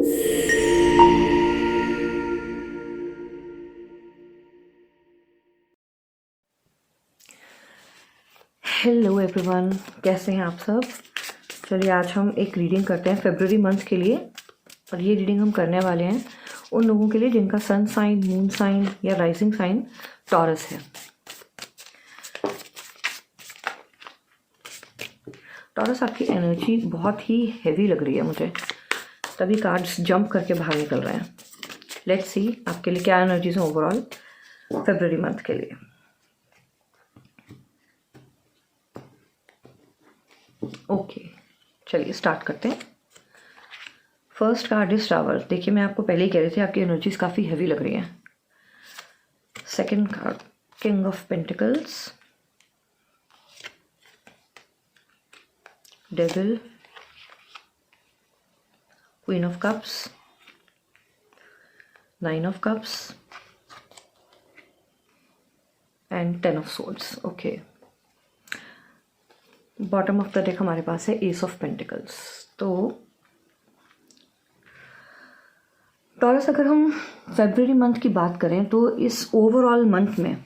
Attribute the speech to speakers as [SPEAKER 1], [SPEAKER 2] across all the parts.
[SPEAKER 1] Hello everyone, कैसे हैं आप सब। चलिए आज हम एक रीडिंग करते हैं फरवरी मंथ के लिए। और ये रीडिंग हम करने वाले हैं उन लोगों के लिए जिनका सन साइन, मून साइन या राइजिंग साइन टॉरस है। टॉरस, आपकी एनर्जी बहुत ही हैवी लग रही है मुझे, तभी कार्ड्स जंप करके बाहर निकल रहे हैं। लेट्स सी आपके लिए क्या एनर्जीज हैं ओवरऑल फरवरी मंथ के लिए। ओके, चलिए स्टार्ट करते हैं। First card is tower. देखिए, मैं आपको पहले ही कह रही थी आपकी एनर्जीज काफ़ी हैवी लग रही हैं। Second card, king of pentacles, devil, queen of cups, nine of cups and 10 of swords. Okay, bottom of the deck हमारे पास है एस ऑफ पेंटिकल्स। तो टॉरस, अगर हम फरवरी मंथ की बात करें तो इस ओवरऑल मंथ में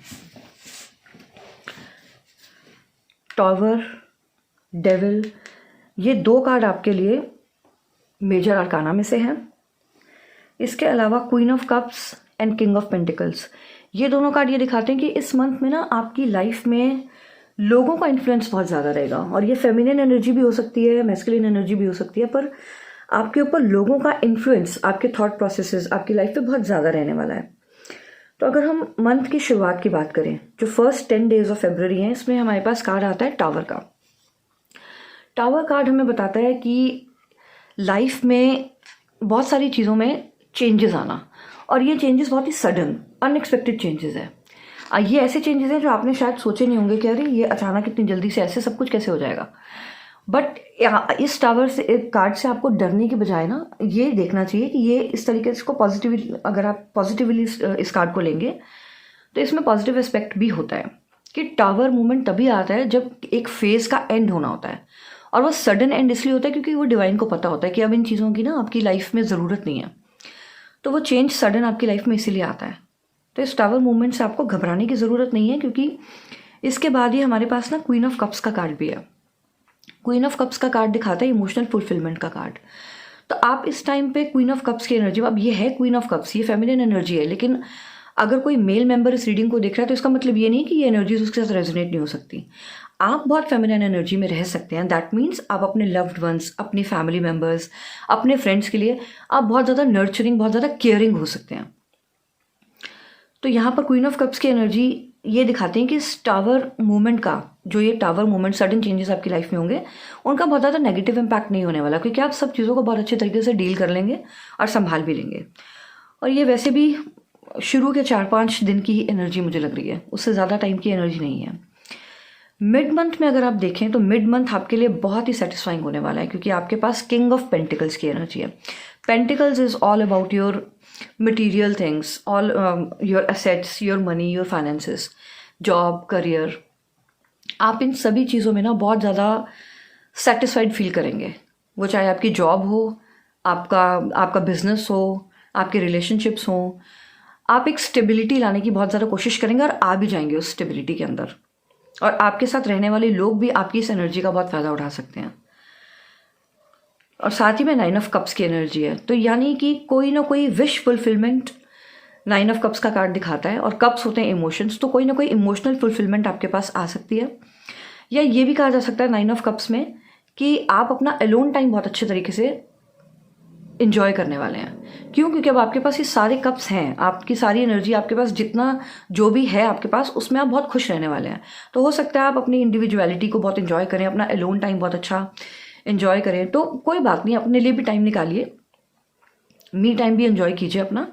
[SPEAKER 1] टावर, डेविल, ये दो कार्ड आपके लिए मेजर आर्काना में से हैं। इसके अलावा queen of cups and king of pentacles, ये दोनों कार्ड ये दिखाते हैं कि इस मंथ में ना आपकी लाइफ में लोगों का इन्फ्लुएंस बहुत ज़्यादा रहेगा। और ये फेमिनिन एनर्जी भी हो सकती है, मैस्कुलिन एनर्जी भी हो सकती है, पर आपके ऊपर लोगों का इन्फ्लुएंस, आपके थॉट प्रोसेसेस आपकी लाइफ पे बहुत ज़्यादा रहने वाला है। तो अगर हम मंथ की शुरुआत की बात करें, जो फर्स्ट 10 डेज ऑफ फरवरी हैं, इसमें हमारे पास कार्ड आता है टावर का। टावर कार्ड हमें बताता है कि लाइफ में बहुत सारी चीज़ों में चेंजेस आना, और ये चेंजेस बहुत ही सडन, अनएक्सपेक्टेड चेंजेस है। ये ऐसे चेंजेस हैं जो आपने शायद सोचे नहीं होंगे कि अरे ये अचानक इतनी जल्दी से ऐसे सब कुछ कैसे हो जाएगा। बट इस टावर से, कार्ड से आपको डरने के बजाय ना ये देखना चाहिए कि ये इस तरीके से इसको पॉजिटिवली, अगर आप पॉजिटिवली इस कार्ड को लेंगे तो इसमें पॉजिटिव एस्पेक्ट भी होता है कि टावर मूवमेंट तभी आता है जब एक फेज का एंड होना होता है। और वो सडन एंड इसलिए होता है क्योंकि वो डिवाइन को पता होता है कि अब इन चीज़ों की ना आपकी लाइफ में ज़रूरत नहीं है। तो वो चेंज सडन आपकी लाइफ में इसीलिए आता है। तो इस टावर मूवमेंट से आपको घबराने की ज़रूरत नहीं है, क्योंकि इसके बाद ही हमारे पास ना क्वीन ऑफ कप्स का कार्ड भी है। क्वीन ऑफ कप्स का कार्ड दिखाता है इमोशनल फुलफिलमेंट का कार्ड। तो आप इस टाइम पे क्वीन ऑफ कप्स की एनर्जी, अब ये है क्वीन ऑफ कप्स, ये फेमिनिन एनर्जी है, लेकिन अगर कोई मेल मेंबर इस रीडिंग को देख रहा है तो इसका मतलब ये नहीं कि ये एनर्जीज उसके साथ रेजोनेट नहीं हो सकती। आप बहुत फेमिनिन एनर्जी में रह सकते हैं। दैट मीन्स आप अपने लव्ड वंस, अपनी फैमिली मेम्बर्स, अपने फ्रेंड्स के लिए आप बहुत ज़्यादा नर्चरिंग, बहुत ज़्यादा केयरिंग हो सकते हैं। तो यहाँ पर क्वीन ऑफ कप्स की एनर्जी ये दिखाते हैं कि इस टावर मूवमेंट का, जो ये टावर मूवमेंट सडन चेंजेस आपकी लाइफ में होंगे, उनका बहुत ज़्यादा नेगेटिव इम्पैक्ट नहीं होने वाला, क्योंकि आप सब चीज़ों को बहुत अच्छे तरीके से डील कर लेंगे और संभाल भी लेंगे। और ये वैसे भी शुरू के 4-5 दिन की ही एनर्जी मुझे लग रही है, उससे ज़्यादा टाइम की एनर्जी नहीं है। मिड मंथ में अगर आप देखें तो मिड मंथ आपके लिए बहुत ही सेटिस्फाइंग होने वाला है, क्योंकि आपके पास किंग ऑफ पेंटिकल्स की एनर्जी है। Pentacles is all about your material things, all your assets, your money, your finances, job, career. आप इन सभी चीज़ों में ना बहुत ज़्यादा सेटिस्फाइड फील करेंगे, वो चाहे आपकी जॉब हो, आपका बिजनेस हो, आपके रिलेशनशिप्स हो। आप एक स्टेबिलिटी लाने की बहुत ज़्यादा कोशिश करेंगे और आ भी जाएंगे उस स्टेबिलिटी के अंदर। और आपके साथ रहने वाले लोग भी आपकी इस एनर्जी का बहुत फ़ायदा उठा सकते हैं। और साथ ही में 9 ऑफ कप्स की एनर्जी है, तो यानी कि कोई ना कोई विश फुलफिलमेंट 9 ऑफ कप्स का कार्ड दिखाता है। और कप्स होते हैं इमोशंस, तो कोई ना कोई इमोशनल फुलफिलमेंट आपके पास आ सकती है। या ये भी कहा जा सकता है 9 ऑफ कप्स में कि आप अपना अलोन टाइम बहुत अच्छे तरीके से इंजॉय करने वाले हैं। क्यों? क्योंकि अब आपके पास ये सारे कप्स हैं, आपकी सारी एनर्जी आपके पास, जितना जो भी है आपके पास, उसमें आप बहुत खुश रहने वाले हैं। तो हो सकता है आप अपनी इंडिविजुअलिटी को बहुत इंजॉय करें, अपना अलोन टाइम बहुत अच्छा इंजॉय करें। तो कोई बात नहीं, अपने लिए भी टाइम निकालिए, मी टाइम भी इंजॉय कीजिए अपना।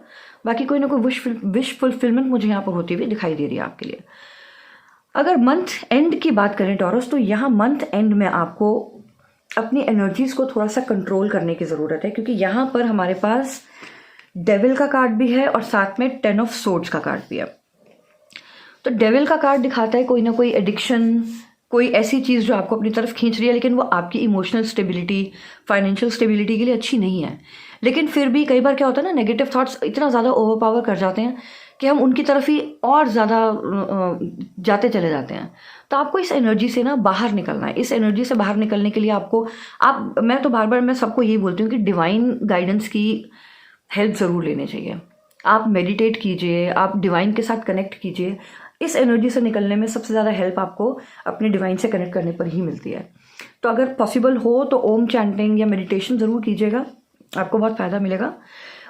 [SPEAKER 1] बाकी कोई ना कोई विश फुलफिलमेंट मुझे यहाँ पर होती हुई दिखाई दे रही है आपके लिए। अगर मंथ एंड की बात करें टॉरस, तो यहाँ मंथ एंड में आपको अपनी एनर्जीज को थोड़ा सा कंट्रोल करने की ज़रूरत है, क्योंकि यहाँ पर हमारे पास डेविल का कार्ड भी है और साथ में 10 ऑफ सोर्ड्स का कार्ड भी है। तो डेविल का कार्ड दिखाता है कोई ना कोई एडिक्शन, कोई ऐसी चीज़ जो आपको अपनी तरफ खींच रही है, लेकिन वो आपकी इमोशनल स्टेबिलिटी, फाइनेंशियल स्टेबिलिटी के लिए अच्छी नहीं है। लेकिन फिर भी कई बार क्या होता है ना, नेगेटिव थॉट्स इतना ज़्यादा ओवरपावर कर जाते हैं कि हम उनकी तरफ ही और ज़्यादा जाते चले जाते हैं। तो आपको इस एनर्जी से ना बाहर निकलना है। इस एनर्जी से बाहर निकलने के लिए आपको मैं तो बार बार मैं सबको यही बोलती हूँ कि डिवाइन गाइडेंस की हेल्प ज़रूर लेनी चाहिए। आप मेडिटेट कीजिए, आप डिवाइन के साथ कनेक्ट कीजिए। इस एनर्जी से निकलने में सबसे ज़्यादा हेल्प आपको अपने डिवाइन से कनेक्ट करने पर ही मिलती है। तो अगर पॉसिबल हो तो ओम चैंटिंग या मेडिटेशन ज़रूर कीजिएगा, आपको बहुत फ़ायदा मिलेगा।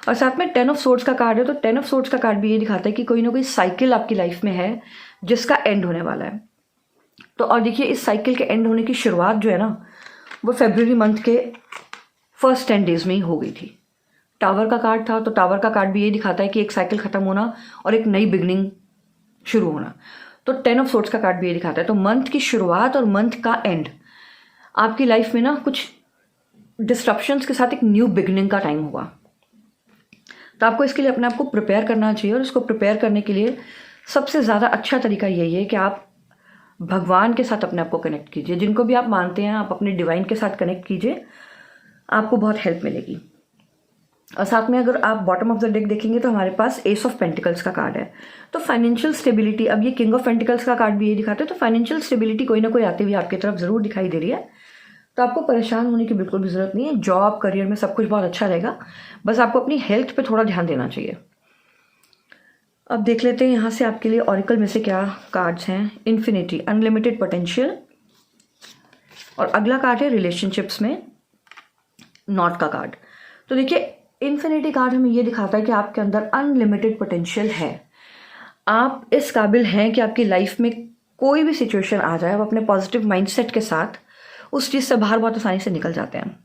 [SPEAKER 1] और साथ में 10 ऑफ सोर्ड्स का कार्ड है, तो 10 ऑफ सोर्ड्स का कार्ड भी ये दिखाता है कि कोई ना कोई साइकिल आपकी लाइफ में है जिसका एंड होने वाला है। तो और देखिए, इस साइकिल के एंड होने की शुरुआत जो है ना, वो फरवरी मंथ के फर्स्ट 10 डेज में ही हो गई थी। टावर का कार्ड था, तो टावर का कार्ड भी ये दिखाता है कि एक साइकिल खत्म होना और एक नई बिगनिंग शुरू होना। तो 10 ऑफ सोर्ड्स का कार्ड भी ये दिखाता है। तो मंथ की शुरुआत और मंथ का एंड आपकी लाइफ में ना कुछ डिस्ट्रप्शंस के साथ एक न्यू बिगनिंग का टाइम होगा। तो आपको इसके लिए अपने आप को प्रिपेयर करना चाहिए, और इसको प्रिपेयर करने के लिए सबसे ज़्यादा अच्छा तरीका यही है कि आप भगवान के साथ अपने आप को कनेक्ट कीजिए। जिनको भी आप मानते हैं, आप अपने डिवाइन के साथ कनेक्ट कीजिए, आपको बहुत हेल्प मिलेगी। और साथ में अगर आप बॉटम ऑफ द डेक देखेंगे तो हमारे पास एस ऑफ पेंटिकल्स का कार्ड है। तो फाइनेंशियल स्टेबिलिटी, अब ये किंग ऑफ पेंटिकल्स का कार्ड भी ये दिखाते हैं। तो फाइनेंशियल स्टेबिलिटी कोई ना कोई आती हुई आपकी तरफ ज़रूर दिखाई दे रही है। तो आपको परेशान होने की बिल्कुल भी ज़रूरत नहीं है। जॉब, करियर में सब कुछ बहुत अच्छा रहेगा, बस आपको अपनी हेल्थ पे थोड़ा ध्यान देना चाहिए। अब देख लेते हैं यहाँ से आपके लिए ऑरिकल में से क्या कार्ड्स हैं। इन्फिनिटी, अनलिमिटेड पोटेंशियल, और अगला कार्ड है रिलेशनशिप्स में नॉट का कार्ड। तो देखिए, इन्फिनिटी कार्ड हमें ये दिखाता है कि आपके अंदर अनलिमिटेड पोटेंशियल है। आप इस काबिल हैं कि आपकी लाइफ में कोई भी सिचुएशन आ जाए, आप अपने पॉजिटिव माइंडसेट के साथ उस चीज़ से बाहर बहुत आसानी से निकल जाते हैं।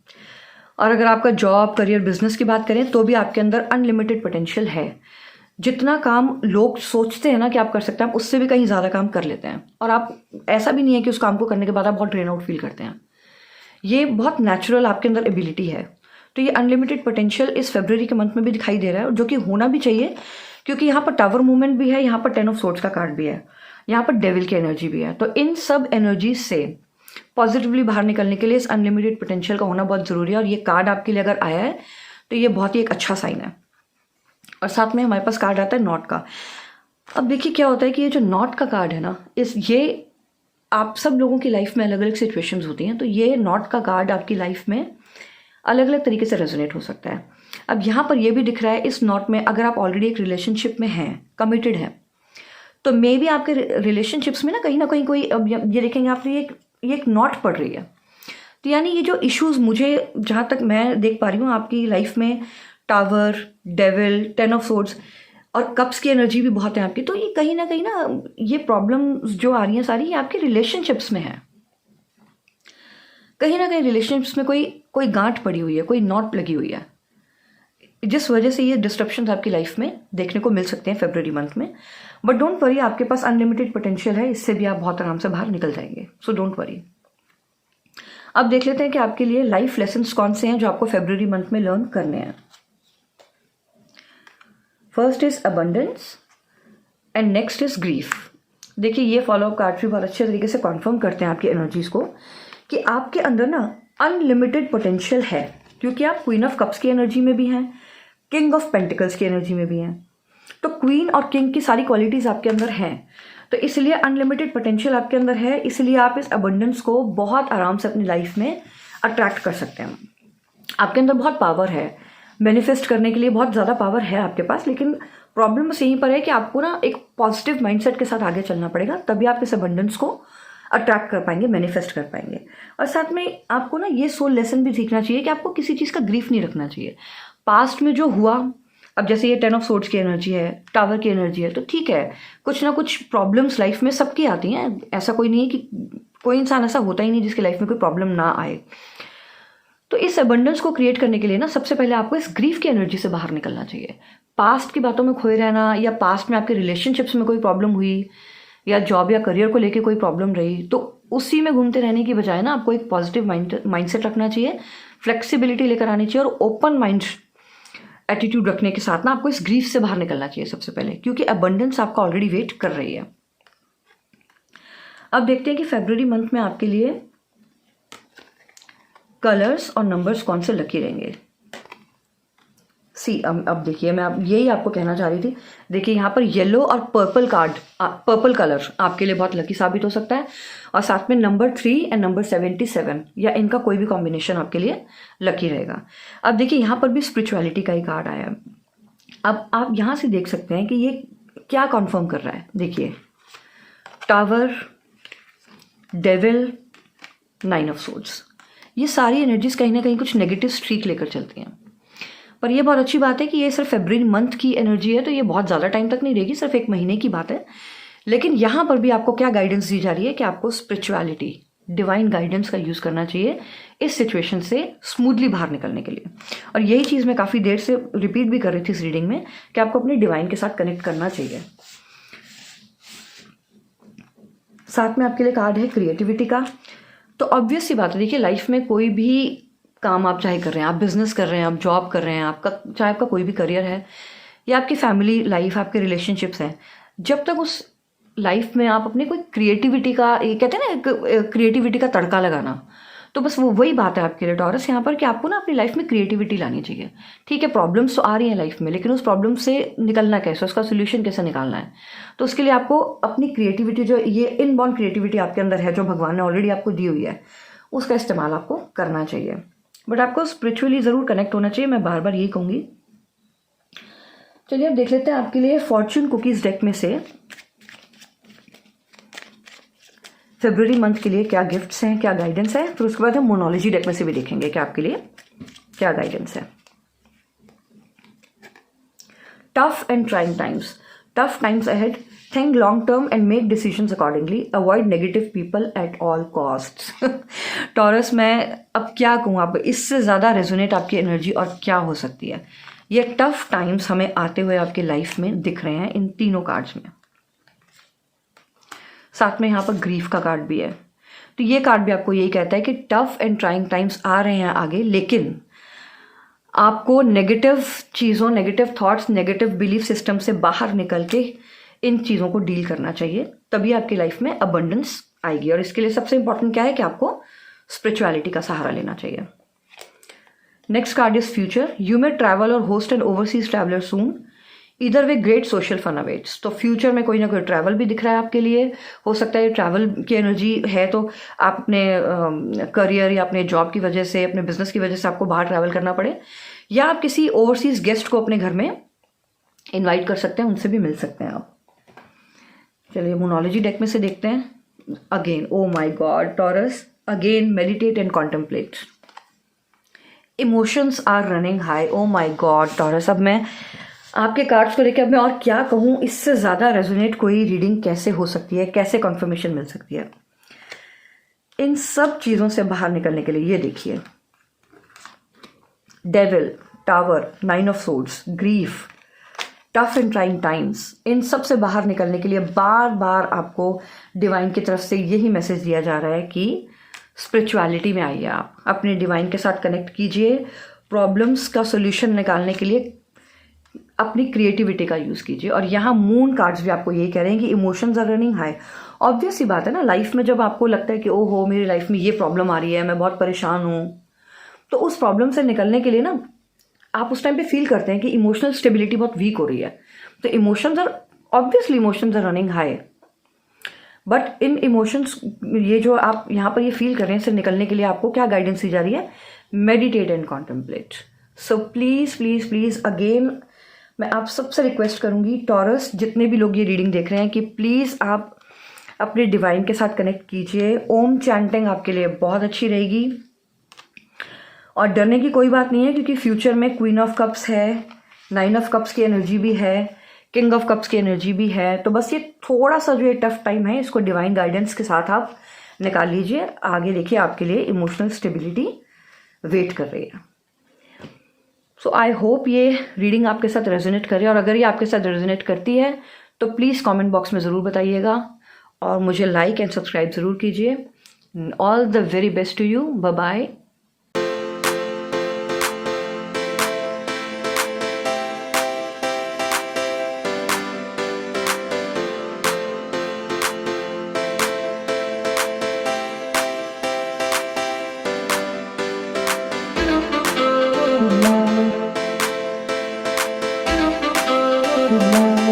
[SPEAKER 1] और अगर आपका जॉब, करियर, बिजनेस की बात करें तो भी आपके अंदर अनलिमिटेड पोटेंशियल है। जितना काम लोग सोचते हैं ना कि आप कर सकते हैं, आप उससे भी कहीं ज़्यादा काम कर लेते हैं। और आप, ऐसा भी नहीं है कि उस काम को करने के बाद आप बहुत ड्रेन आउट फील करते हैं। ये बहुत नेचुरल आपके अंदर एबिलिटी है। तो ये अनलिमिटेड पोटेंशियल इस फरवरी के मंथ में भी दिखाई दे रहा है, जो कि होना भी चाहिए, क्योंकि यहाँ पर टावर मूवमेंट भी है, यहाँ पर 10 ऑफ सोर्ड्स का कार्ड भी है, यहाँ पर डेविल की एनर्जी भी है। तो इन सब एनर्जीज से पॉजिटिवली बाहर निकलने के लिए इस अनलिमिटेड पोटेंशियल का होना बहुत ज़रूरी है। और ये कार्ड आपके लिए अगर आया है तो ये बहुत ही एक अच्छा साइन है। और साथ में हमारे पास कार्ड आता है नॉट का। अब देखिए क्या होता है कि ये जो नॉट का कार्ड है ना, ये आप सब लोगों की लाइफ में अलग अलग सिचुएशंस होती हैं। तो ये नॉट का कार्ड आपकी लाइफ में अलग अलग तरीके से रेजोनेट हो सकता है। अब यहाँ पर ये भी दिख रहा है इस नॉट में, अगर आप ऑलरेडी एक रिलेशनशिप में हैं, कमिटेड हैं, तो मे भी आपके रिलेशनशिप्स में ना कहीं कोई, अब ये देखेंगे आप, ये एक नॉट पड़ रही है। तो यानी ये जो इश्यूज, मुझे जहाँ तक मैं देख पा रही हूँ आपकी लाइफ में, टावर, डेविल, 10 ऑफ सोर्ड्स और कप्स की एनर्जी भी बहुत है आपकी। तो ये कहीं ना ये प्रॉब्लम्स जो आ रही हैं सारी, ये आपके रिलेशनशिप्स में है। कहीं ना कहीं रिलेशनशिप्स में कोई गांठ पड़ी हुई है, कोई नॉट लगी हुई है, जिस वजह से ये डिस्ट्रप्शंस आपकी लाइफ में देखने को मिल सकते हैं फरवरी मंथ में। बट डोंट वरी, आपके पास अनलिमिटेड पोटेंशियल है, इससे भी आप बहुत आराम से बाहर निकल जाएंगे। So don't worry. अब देख लेते हैं कि आपके लिए लाइफ लेसन्स कौन से हैं जो आपको फरवरी मंथ में लर्न करने हैं। First is abundance and next is grief. देखिए, ये फॉलोअप कार्ड भी बहुत अच्छे तरीके से कॉन्फर्म करते हैं आपकी एनर्जीज को कि आपके अंदर ना अनलिमिटेड पोटेंशियल है, क्योंकि आप क्वीन ऑफ कप्स की एनर्जी में भी हैं, किंग ऑफ पेंटिकल्स की एनर्जी में भी हैं। तो क्वीन और किंग की सारी क्वालिटीज आपके अंदर हैं, तो इसलिए अनलिमिटेड पोटेंशियल आपके अंदर है। इसलिए आप इस अबंडेंस को बहुत आराम से अपनी लाइफ में अट्रैक्ट कर सकते हैं। आपके अंदर बहुत पावर है, मैनिफेस्ट करने के लिए बहुत ज़्यादा पावर है आपके पास। लेकिन प्रॉब्लम बस यहीं पर है कि आपको ना एक पॉजिटिव माइंडसेट के साथ आगे चलना पड़ेगा, तभी आप इस अबंडेंस को अट्रैक्ट कर पाएंगे, मैनिफेस्ट कर पाएंगे। और साथ में आपको ना ये सोल लेसन भी सीखना चाहिए कि आपको किसी चीज़ का ग्रीफ नहीं रखना चाहिए। पास्ट में जो हुआ, अब जैसे ये 10 ऑफ सोर्ड्स की एनर्जी है, टावर की एनर्जी है, तो ठीक है, कुछ ना कुछ प्रॉब्लम्स लाइफ में सबकी आती हैं। ऐसा कोई नहीं है कि कोई इंसान ऐसा होता ही नहीं जिसकी लाइफ में कोई प्रॉब्लम ना आए। तो इस अबंडेंस को क्रिएट करने के लिए ना सबसे पहले आपको इस ग्रीफ की एनर्जी से बाहर निकलना चाहिए। पास्ट की बातों में खोए रहना, या पास्ट में आपके रिलेशनशिप्स में कोई प्रॉब्लम हुई, या जॉब या करियर को लेके कोई प्रॉब्लम रही, तो उसी में घूमते रहने की बजाय ना आपको एक पॉजिटिव माइंडसेट रखना चाहिए, फ्लेक्सिबिलिटी लेकर आनी चाहिए, और ओपन माइंड एटीट्यूड रखने के साथ ना आपको इस ग्रीफ से बाहर निकलना चाहिए सबसे पहले, क्योंकि अबंडेंस आपका ऑलरेडी वेट कर रही है। अब देखते हैं कि फरवरी मंथ में आपके लिए कलर्स और नंबर्स कौन से लकी रहेंगे। सी अब देखिए, मैं अब यही आपको कहना चाह रही थी। देखिए यहाँ पर येलो और पर्पल कार्ड, पर्पल कलर आपके लिए बहुत लकी साबित हो सकता है, और साथ में नंबर 3 एंड नंबर 77 या इनका कोई भी कॉम्बिनेशन आपके लिए लकी रहेगा। अब देखिए यहाँ पर भी स्पिरिचुअलिटी का ही कार्ड आया है। अब आप यहाँ से देख सकते हैं कि ये क्या कॉन्फर्म कर रहा है। देखिए टावर, डेविल, 9 ऑफ सोर्ड्स, ये सारी एनर्जीज कहीं ना कहीं कुछ नेगेटिव स्ट्रीक लेकर चलती हैं। पर ये बहुत अच्छी बात है कि ये सिर्फ फरवरी मंथ की एनर्जी है, तो ये बहुत ज़्यादा टाइम तक नहीं रहेगी, सिर्फ 1 महीने की बात है। लेकिन यहाँ पर भी आपको क्या गाइडेंस दी जा रही है कि आपको स्पिरिचुअलिटी, डिवाइन गाइडेंस का यूज़ करना चाहिए इस सिचुएशन से स्मूथली बाहर निकलने के लिए। और यही चीज़ मैं काफ़ी देर से रिपीट भी कर रही थी इस रीडिंग में कि आपको अपने डिवाइन के साथ कनेक्ट करना चाहिए। साथ में आपके लिए कार्ड है क्रिएटिविटी का। तो ऑब्वियस सी बात है, देखिए लाइफ में कोई भी काम आप चाहे कर रहे हैं, आप बिजनेस कर रहे हैं, आप जॉब कर रहे हैं, आपका चाहे आपका कोई भी करियर है या आपकी फैमिली लाइफ, आपके रिलेशनशिप्स हैं, जब तक उस लाइफ में आप अपने कोई क्रिएटिविटी का, ये कहते हैं ना क्रिएटिविटी का तड़का लगाना, तो बस वो वही बात है आपके लिए टॉरस यहाँ पर कि आपको ना अपनी लाइफ में क्रिएटिविटी लानी चाहिए। ठीक है, प्रॉब्लम्स तो आ रही हैं लाइफ में, लेकिन उस प्रॉब्लम से निकलना कैसे, उसका सोल्यूशन कैसे निकालना है, तो उसके लिए आपको अपनी क्रिएटिविटी, जो ये इनबॉर्न क्रिएटिविटी आपके अंदर है, जो भगवान ने ऑलरेडी आपको दी हुई है, उसका इस्तेमाल आपको करना चाहिए। बट आपको स्पिरिचुअली ज़रूर कनेक्ट होना चाहिए, मैं बार बार यही कहूँगी। चलिए अब देख लेते हैं आपके लिए फॉर्च्यून कुकीज़ डेक में से फरवरी मंथ के लिए क्या गिफ्ट्स हैं, क्या गाइडेंस है। फिर उसके बाद हम मोनोलॉजी डेक में से भी देखेंगे कि आपके लिए क्या गाइडेंस है। Tough and trying times, tough times ahead, think long term and make decisions accordingly, avoid negative people at all costs. Taurus, मैं अब क्या कहूँ, आप इससे ज़्यादा रेजोनेट आपकी एनर्जी और क्या हो सकती है। ये टफ टाइम्स हमें आते हुए आपके लाइफ में दिख रहे हैं इन तीनों कार्ड्स में। साथ में यहाँ पर ग्रीफ का कार्ड भी है। तो ये कार्ड भी आपको यही कहता है कि टफ एंड ट्राइंग टाइम्स आ रहे हैं आगे, लेकिन आपको नेगेटिव चीज़ों, negative thoughts, negative belief system से बाहर निकल के इन चीज़ों को डील करना चाहिए, तभी आपकी लाइफ में अबंडेंस आएगी। और इसके लिए सबसे इंपॉर्टेंट क्या है कि आपको स्पिरिचुअलिटी का सहारा लेना चाहिए। Next card is future, you may travel और होस्ट एन ओवरसीज ट्रैवलर सून, इधर वे ग्रेट सोशल फन अवेट्स। तो फ्यूचर में कोई ना कोई ट्रैवल भी दिख रहा है आपके लिए। हो सकता है ट्रैवल की एनर्जी है, तो आप अपने करियर या अपने जॉब की वजह से, अपने बिजनेस की वजह से आपको बाहर ट्रैवल करना पड़े, या आप किसी ओवरसीज गेस्ट को अपने घर में इनवाइट कर सकते हैं, उनसे भी मिल सकते हैं आप। चलिए मोनोलॉजी डेक में से देखते हैं। Again, oh my god Taurus, again meditate and contemplate, emotions are running high. Oh my god Taurus, अब मैं आपके कार्ड्स को लेकर अब मैं और क्या कहूँ, इससे ज़्यादा रेजोनेट कोई रीडिंग कैसे हो सकती है, कैसे कन्फर्मेशन मिल सकती है। इन सब चीज़ों से बाहर निकलने के लिए ये देखिए, devil, tower, 9 of swords, grief, tough and trying times, इन सब से बाहर निकलने के लिए बार बार आपको डिवाइन की तरफ से यही मैसेज दिया जा रहा है कि स्पिरिचुअलिटी में आइए, आप अपने डिवाइन के साथ कनेक्ट कीजिए, प्रॉब्लम्स का सोल्यूशन निकालने के लिए अपनी क्रिएटिविटी का यूज़ कीजिए। और यहाँ मून कार्ड्स भी आपको यही कह रहे हैं कि emotions are running high. Obvious सी बात है ना, लाइफ में जब आपको लगता है कि ओहो मेरी लाइफ में ये प्रॉब्लम आ रही है, मैं बहुत परेशान हूँ, तो उस प्रॉब्लम से निकलने के लिए ना आप उस टाइम पे फील करते हैं कि इमोशनल स्टेबिलिटी बहुत वीक हो रही है। तो emotions are obviously emotions are running high, but in emotions, ये जो आप यहाँ पर ये फील कर रहे हैं, इससे निकलने के लिए आपको क्या गाइडेंस दी जा रही है, meditate and contemplate. So please please please again मैं आप सबसे रिक्वेस्ट करूँगी टॉरस, जितने भी लोग ये रीडिंग देख रहे हैं, कि प्लीज़ आप अपने डिवाइन के साथ कनेक्ट कीजिए। ओम चैंटिंग आपके लिए बहुत अच्छी रहेगी, और डरने की कोई बात नहीं है, क्योंकि फ्यूचर में क्वीन ऑफ कप्स है, 9 ऑफ कप्स की एनर्जी भी है, किंग ऑफ कप्स की एनर्जी भी है। तो बस ये थोड़ा सा जो ये टफ टाइम है, इसको डिवाइन गाइडेंस के साथ आप निकाल लीजिए। आगे देखिए आपके लिए इमोशनल स्टेबिलिटी वेट कर रही है। सो आई होप ये रीडिंग आपके साथ रेजोनेट करे, और अगर ये आपके साथ रेजोनेट करती है तो प्लीज़ कमेंट बॉक्स में ज़रूर बताइएगा, और मुझे लाइक एंड सब्सक्राइब ज़रूर कीजिए। All the very best to you, bye bye. Good night.